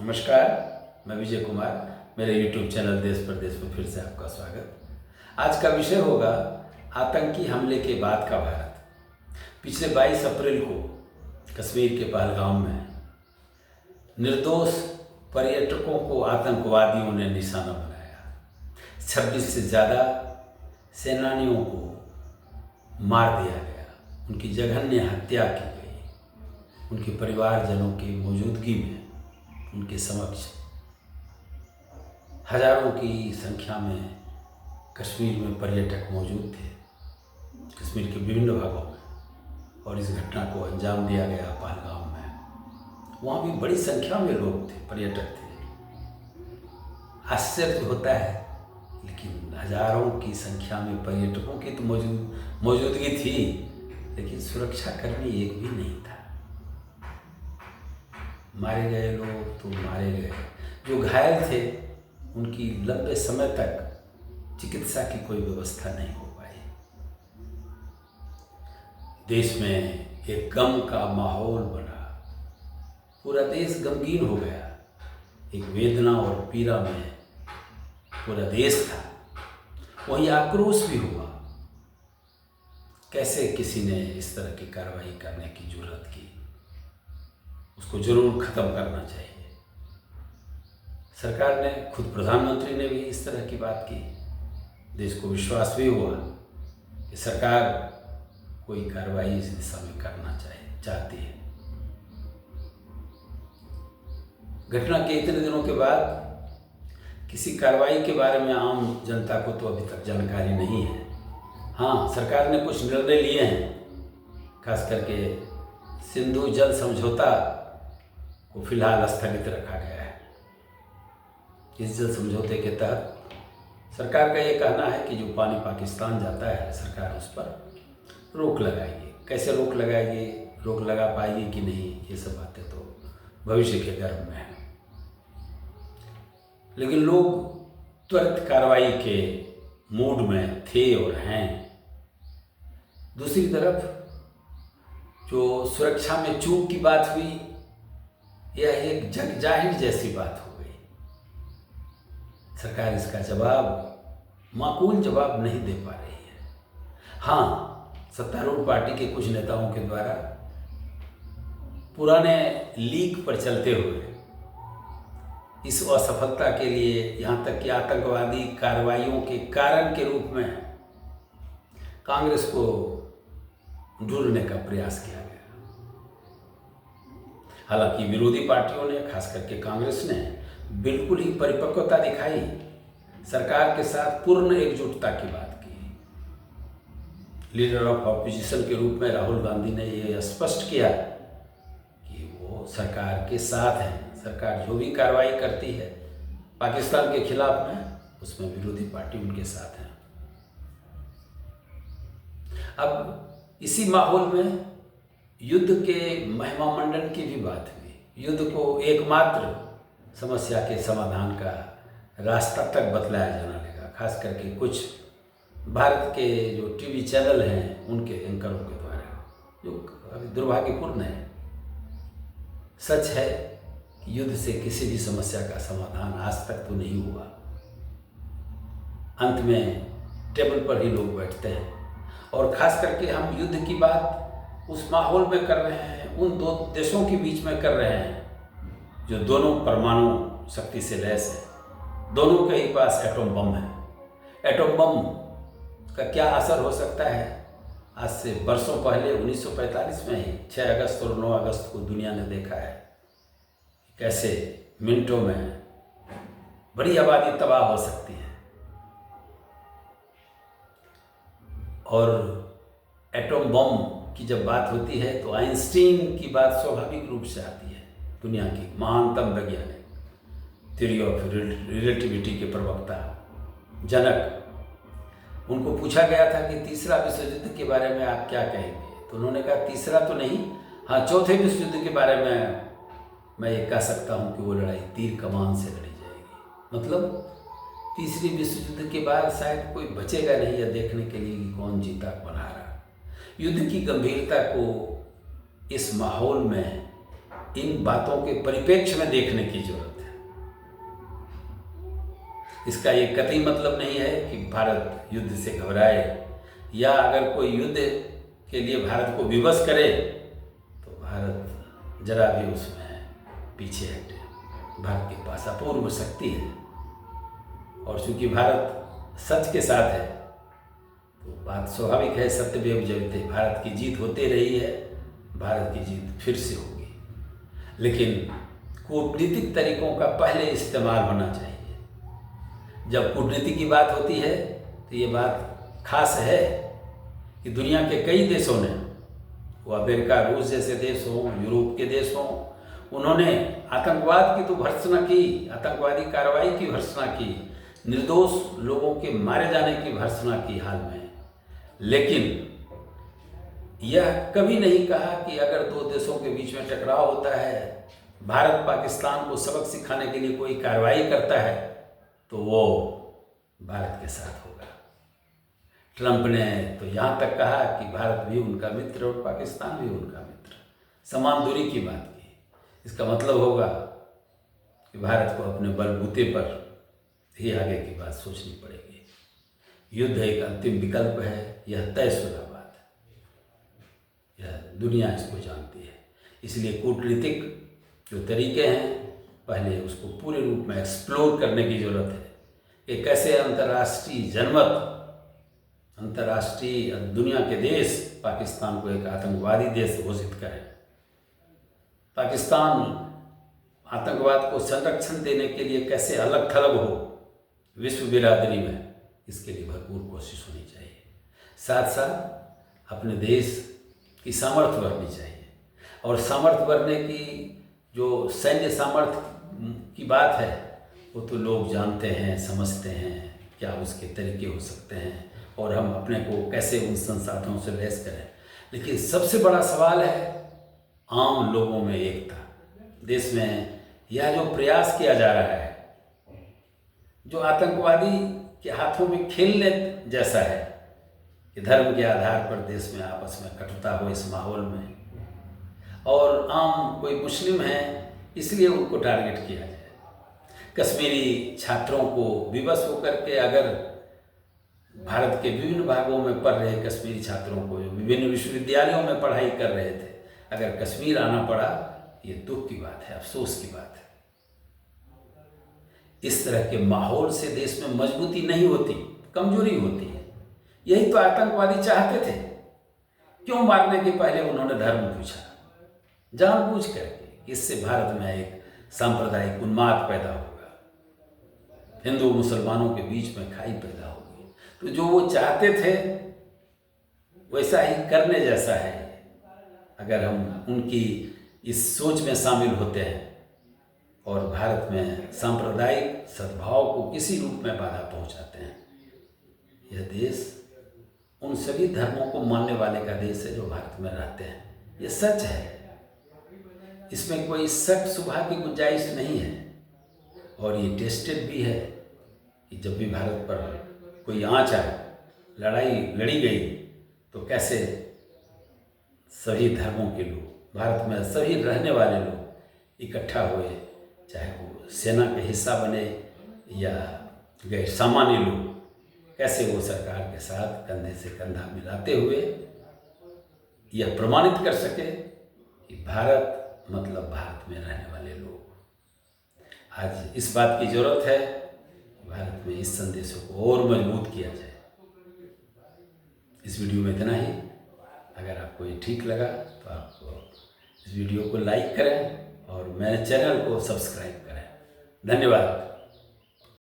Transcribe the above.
नमस्कार, मैं विजय कुमार। मेरे YouTube चैनल देश प्रदेश में फिर से आपका स्वागत। आज का विषय होगा आतंकी हमले के बाद का भारत। पिछले 22 अप्रैल को कश्मीर के पहलगाम में निर्दोष पर्यटकों को आतंकवादियों ने निशाना बनाया। 26 से ज़्यादा सेनानियों को मार दिया गया, उनकी जघन्य हत्या की गई। उनके परिवारजनों की मौजूदगी में उनके समक्ष हजारों की संख्या में कश्मीर में पर्यटक मौजूद थे, कश्मीर के विभिन्न भागों में, और इस घटना को अंजाम दिया गया पहलगाम में। वहाँ भी बड़ी संख्या में लोग थे, पर्यटक थे। आश्चर्य होता है, लेकिन हजारों की संख्या में पर्यटकों की तो मौजूदगी थी, लेकिन सुरक्षाकर्मी एक भी नहीं था। मारे गए लोग तो मारे गए, जो घायल थे उनकी लंबे समय तक चिकित्सा की कोई व्यवस्था नहीं हो पाई। देश में एक गम का माहौल बना, पूरा देश गमगीन हो गया। एक वेदना और पीड़ा में पूरा देश था। वहीं आक्रोश भी हुआ, कैसे किसी ने इस तरह की कार्रवाई करने की जुर्रत की। उसको जरूर खत्म करना चाहिए। सरकार ने, खुद प्रधानमंत्री ने भी इस तरह की बात की। देश को विश्वास भी हुआ कि सरकार कोई कार्रवाई इस दिशा में करना चाहती है। घटना के इतने दिनों के बाद किसी कार्रवाई के बारे में आम जनता को तो अभी तक जानकारी नहीं है। हाँ, सरकार ने कुछ निर्णय लिए हैं, खास करके सिंधु जल समझौता को फिलहाल स्थगित रखा गया है। इस जल समझौते के तहत सरकार का ये कहना है कि जो पानी पाकिस्तान जाता है, सरकार उस पर रोक लगाएगी। कैसे रोक लगाएगी, रोक लगा पाएगी कि नहीं, ये सब बातें तो भविष्य के गर्भ में है। लेकिन लोग त्वरित कार्रवाई के मूड में थे और हैं। दूसरी तरफ जो सुरक्षा में चूक की बात हुई, यह एक जग जाहिर जैसी बात हो गई। सरकार इसका माकूल जवाब नहीं दे पा रही है। हाँ, सत्तारूढ़ पार्टी के कुछ नेताओं के द्वारा पुराने लीक पर चलते हुए इस असफलता के लिए, यहाँ तक कि आतंकवादी कार्रवाइयों के कारण के रूप में कांग्रेस को ढूंढने का प्रयास किया गया। हालांकि विरोधी पार्टियों ने, खास करके कांग्रेस ने, बिल्कुल ही परिपक्वता दिखाई, सरकार के साथ पूर्ण एकजुटता की बात की। लीडर ऑफ ऑपोजिशन के रूप में राहुल गांधी ने यह स्पष्ट किया कि वो सरकार के साथ हैं। सरकार जो भी कार्रवाई करती है पाकिस्तान के खिलाफ में, उसमें विरोधी पार्टी उनके साथ है। अब इसी माहौल में युद्ध के महिमा मंडन की भी बात हुई। युद्ध को एकमात्र समस्या के समाधान का रास्ता तक बतलाया जाने लगा, खास करके कुछ भारत के जो टीवी चैनल हैं उनके एंकरों के द्वारा, जो अभी दुर्भाग्यपूर्ण है। सच है कि युद्ध से किसी भी समस्या का समाधान आज तक तो नहीं हुआ। अंत में टेबल पर ही लोग बैठते हैं, और खास करके हम युद्ध की बात उस माहौल में कर रहे हैं, उन दो देशों के बीच में कर रहे हैं जो दोनों परमाणु शक्ति से लैस है। दोनों के ही पास एटम बम है। एटम बम का क्या असर हो सकता है, आज से बरसों पहले 1945 में ही 6 अगस्त और 9 अगस्त को दुनिया ने देखा है। कैसे मिनटों में बड़ी आबादी तबाह हो सकती है। और एटम बम की जब बात होती है तो आइंस्टीन की बात स्वाभाविक रूप से आती है। दुनिया की महानतम वैज्ञानिक, थ्योरी ऑफ रिलेटिविटी के प्रवक्ता, जनक। उनको पूछा गया था कि तीसरा विश्व युद्ध के बारे में आप क्या कहेंगे, तो उन्होंने कहा तीसरा तो नहीं, हाँ, चौथे विश्व युद्ध के बारे में मैं ये कह सकता हूँ कि वो लड़ाई तीर कमान से लड़ी जाएगी। मतलब तीसरी विश्व युद्ध के बाद शायद कोई बचेगा नहीं यह देखने के लिए कि कौन जीता कौन हारा। युद्ध की गंभीरता को इस माहौल में इन बातों के परिप्रेक्ष्य में देखने की जरूरत है। इसका ये कतई मतलब नहीं है कि भारत युद्ध से घबराए, या अगर कोई युद्ध के लिए भारत को विवश करे तो भारत जरा भी उसमें पीछे हटे। भारत के पास अपूर्व शक्ति है, और चूंकि भारत सच के साथ है तो बात स्वाभाविक है, सत्यमेव जयते, भारत की जीत होते रही है, भारत की जीत फिर से होगी। लेकिन कूटनीतिक तरीकों का पहले इस्तेमाल होना चाहिए। जब कूटनीति की बात होती है तो ये बात खास है कि दुनिया के कई देशों ने, वो अमेरिका, रूस जैसे देश हों, यूरोप के देश हों, उन्होंने आतंकवाद की तो भर्त्सना की, आतंकवादी कार्रवाई की भर्त्सना की, निर्दोष लोगों के मारे जाने की भर्त्सना की हाल में। लेकिन यह कभी नहीं कहा कि अगर दो देशों के बीच में टकराव होता है, भारत पाकिस्तान को सबक सिखाने के लिए कोई कार्रवाई करता है तो वो भारत के साथ होगा। ट्रंप ने तो यहाँ तक कहा कि भारत भी उनका मित्र और पाकिस्तान भी उनका मित्र, समान दूरी की बात की। इसका मतलब होगा कि भारत को अपने बलबूते पर ही आगे की बात सोचनी पड़ेगी। युद्ध एक अंतिम विकल्प है, यह तयशुदा बात है, यह दुनिया इसको जानती है। इसलिए कूटनीतिक जो तरीके हैं, पहले उसको पूरे रूप में एक्सप्लोर करने की जरूरत है कि कैसे अंतर्राष्ट्रीय जनमत, अंतर्राष्ट्रीय दुनिया के देश पाकिस्तान को एक आतंकवादी देश घोषित करें। पाकिस्तान आतंकवाद को संरक्षण देने के लिए कैसे अलग थलग हो विश्व बिरादरी में, इसके लिए भरपूर कोशिश होनी चाहिए। साथ साथ अपने देश की सामर्थ्य बढ़नी चाहिए, और सामर्थ्य बढ़ने की जो सैन्य सामर्थ्य की बात है वो तो लोग जानते हैं, समझते हैं क्या उसके तरीके हो सकते हैं, और हम अपने को कैसे उन संसाधनों से लैस करें। लेकिन सबसे बड़ा सवाल है आम लोगों में एकता। देश में यह जो प्रयास किया जा रहा है, जो आतंकवादी के हाथों में खेलने जैसा है कि धर्म के आधार पर देश में आपस में कटुता हो इस माहौल में, और आम कोई मुस्लिम है इसलिए उनको टारगेट किया जाए। कश्मीरी छात्रों को विवश होकर के, अगर भारत के विभिन्न भागों में पढ़ रहे कश्मीरी छात्रों को जो विभिन्न विश्वविद्यालयों में पढ़ाई कर रहे थे, अगर कश्मीर आना पड़ा, ये दुख की बात है, अफसोस की बात है। इस तरह के माहौल से देश में मजबूती नहीं होती, कमजोरी होती है। यही तो आतंकवादी चाहते थे। क्यों मारने के पहले उन्होंने धर्म पूछा, जानबूझ करके। इससे भारत में एक सांप्रदायिक उन्माद पैदा होगा, हिंदू मुसलमानों के बीच में खाई पैदा होगी। तो जो वो चाहते थे वैसा ही करने जैसा है। अगर हम उनकी इस सोच में शामिल होते हैं और भारत में सांप्रदायिक सद्भाव को किसी रूप में बाधा पहुंचाते हैं, यह देश उन सभी धर्मों को मानने वाले का देश है जो भारत में रहते हैं। ये सच है, इसमें कोई शक शुबा की गुंजाइश नहीं है। और ये टेस्टेड भी है कि जब भी भारत पर कोई आँच आए, लड़ाई लड़ी गई, तो कैसे सभी धर्मों के लोग, भारत में सभी रहने वाले लोग इकट्ठा हुए, चाहे वो सेना के हिस्सा बने या गैर सामान्य लोग, कैसे वो सरकार के साथ कंधे से कंधा मिलाते हुए यह प्रमाणित कर सके कि भारत मतलब भारत में रहने वाले लोग। आज इस बात की जरूरत है कि भारत में इस संदेशों को और मजबूत किया जाए। इस वीडियो में इतना ही। अगर आपको ये ठीक लगा तो आप इस वीडियो को लाइक करें और मेरे चैनल को सब्सक्राइब करें। धन्यवाद।